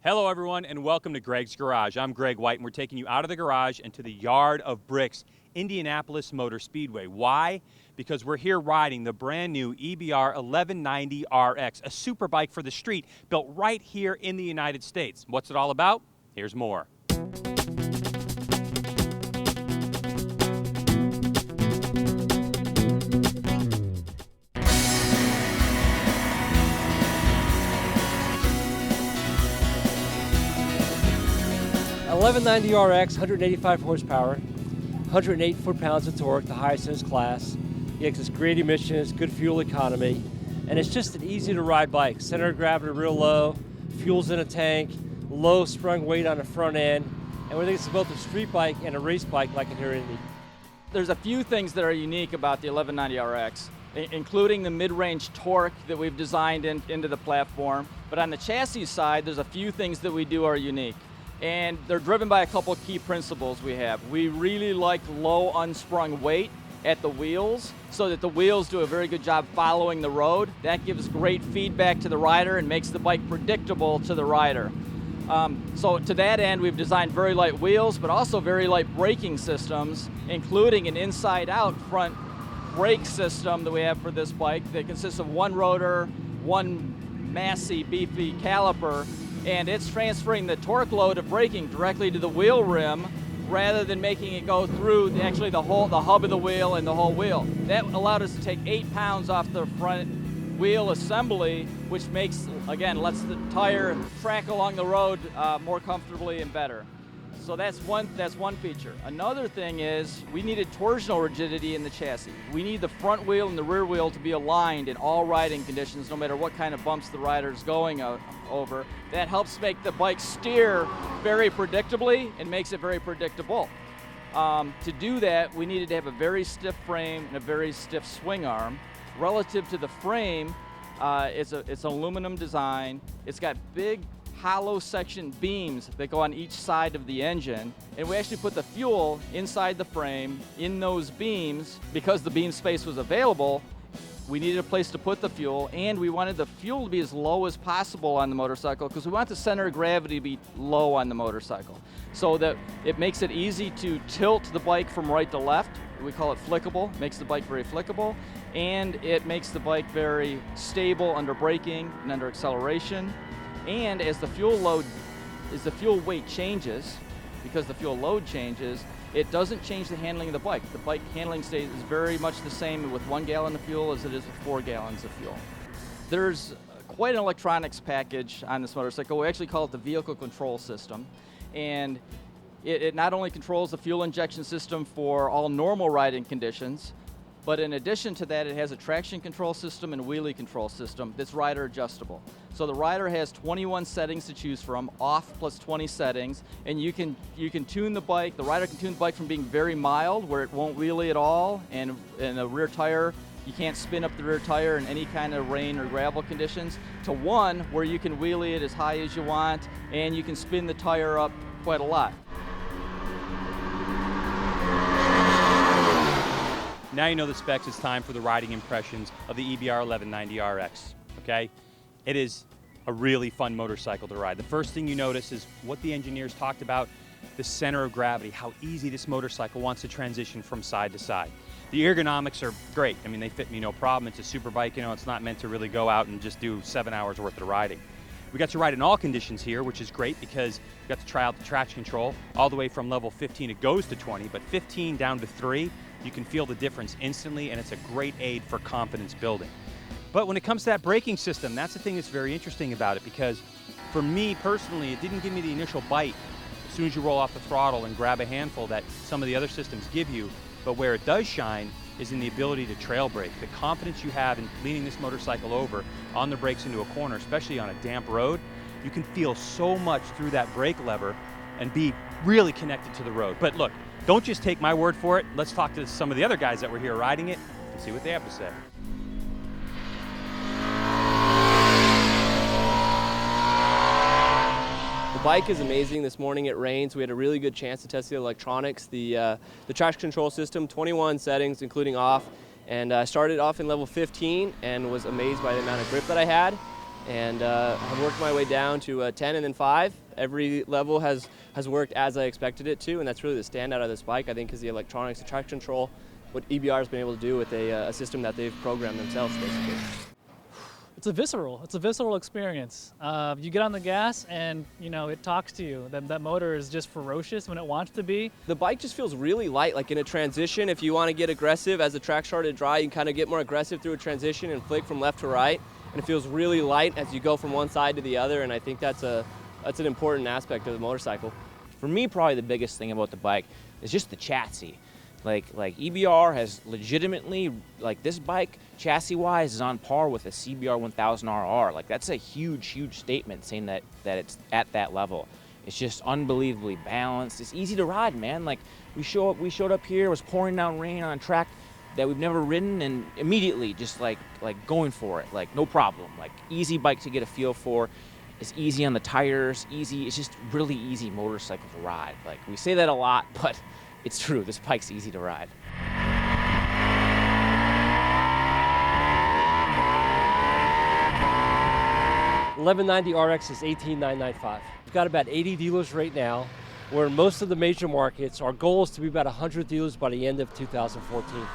Hello everyone and welcome to Greg's Garage. I'm Greg White and we're taking you out of the garage and to the yard of bricks, Indianapolis Motor Speedway. Why? Because we're here riding the brand new EBR 1190RX, a super bike for the street built right here in the United States. What's it all about? Here's more. 1190RX, 185 horsepower, 108 foot-pounds of torque, the highest in its class. It has great emissions, good fuel economy, and it's just an easy-to-ride bike. Center of gravity real low, fuel's in a tank, low sprung weight on the front end, and we think it's both a street bike and a race bike like in here in Indy. There's a few things that are unique about the 1190RX, including the mid-range torque that we've designed into the platform. But on the chassis side, there's a few things that we do are unique. And they're driven by a couple of key principles we have. We really like low unsprung weight at the wheels so that the wheels do a very good job following the road. That gives great feedback to the rider and makes the bike predictable to the rider. So to that end, we've designed very light wheels, but also very light braking systems, including an inside-out front brake system that we have for this bike that consists of one rotor, one massy, beefy caliper, and it's transferring the torque load of braking directly to the wheel rim rather than making it go through the hub of the wheel and the whole wheel. That allowed us to take 8 pounds off the front wheel assembly, which makes, again, lets the tire track along the road more comfortably and better. So that's one feature. Another thing is we needed torsional rigidity in the chassis. We need the front wheel and the rear wheel to be aligned in all riding conditions, no matter what kind of bumps the rider's going over. That helps make the bike steer very predictably and makes it very predictable. To do that, we needed to have a very stiff frame and a very stiff swing arm. Relative to the frame, it's an aluminum design. It's got big hollow section beams that go on each side of the engine, and we actually put the fuel inside the frame in those beams. Because the beam space was available, we needed a place to put the fuel, and we wanted the fuel to be as low as possible on the motorcycle because we want the center of gravity to be low on the motorcycle so that it makes it easy to tilt the bike from right to left. We call it flickable, makes the bike very flickable, and it makes the bike very stable under braking and under acceleration. And as the fuel weight changes, because the fuel load changes, it doesn't change the handling of the bike. The bike handling stays very much the same with 1 gallon of fuel as it is with 4 gallons of fuel. There's quite an electronics package on this motorcycle. We actually call it the vehicle control system. And it not only controls the fuel injection system for all normal riding conditions, but in addition to that, it has a traction control system and wheelie control system that's rider adjustable. So the rider has 21 settings to choose from, off plus 20 settings, and you can tune the bike. The rider can tune the bike from being very mild, where it won't wheelie at all, and a rear tire, you can't spin up the rear tire in any kind of rain or gravel conditions, to one where you can wheelie it as high as you want, and you can spin the tire up quite a lot. Now you know the specs, it's time for the riding impressions of the EBR 1190RX, okay? It is a really fun motorcycle to ride. The first thing you notice is what the engineers talked about, the center of gravity, how easy this motorcycle wants to transition from side to side. The ergonomics are great. I mean, they fit me no problem. It's a super bike, you know, it's not meant to really go out and just do 7 hours worth of riding. We got to ride in all conditions here, which is great because we got to try out the traction control. All the way from level 15, it goes to 20, but 15 down to 3, you can feel the difference instantly, and it's a great aid for confidence building. But when it comes to that braking system, that's the thing that's very interesting about it, because for me personally, it didn't give me the initial bite as soon as you roll off the throttle and grab a handful that some of the other systems give you. But where it does shine is in the ability to trail brake. The confidence you have in leaning this motorcycle over on the brakes into a corner, especially on a damp road, you can feel so much through that brake lever and be really connected to the road. But look, don't just take my word for it. Let's talk to some of the other guys that were here riding it and see what they have to say. The bike is amazing. This morning it rains. We had a really good chance to test the electronics, the traction control system, 21 settings including off, and I started off in level 15 and was amazed by the amount of grip that I had. and have worked my way down to 10 and then 5. Every level has worked as I expected it to, and that's really the standout of this bike, I think, is the electronics, the traction control, what EBR has been able to do with a system that they've programmed themselves, basically. It's a visceral experience. You get on the gas and, you know, it talks to you. That motor is just ferocious when it wants to be. The bike just feels really light, like in a transition. If you want to get aggressive as the track started dry, you can kind of get more aggressive through a transition and flick from left to right. And it feels really light as you go from one side to the other, and I think that's an important aspect of the motorcycle. For me, probably the biggest thing about the bike is just the chassis. Like EBR has legitimately, like this bike, chassis-wise, is on par with a CBR 1000RR. Like that's a huge statement saying that it's at that level. It's just unbelievably balanced. It's easy to ride, man. Like we showed up here, it was pouring down rain on a track that we've never ridden, and immediately just like going for it, like no problem. Like easy bike to get a feel for. It's easy on the tires, easy. It's just really easy motorcycle to ride. Like we say that a lot, but it's true. This bike's easy to ride. $1190RX is $18,995. We've got about 80 dealers right now. We're in most of the major markets. Our goal is to be about 100 dealers by the end of 2014.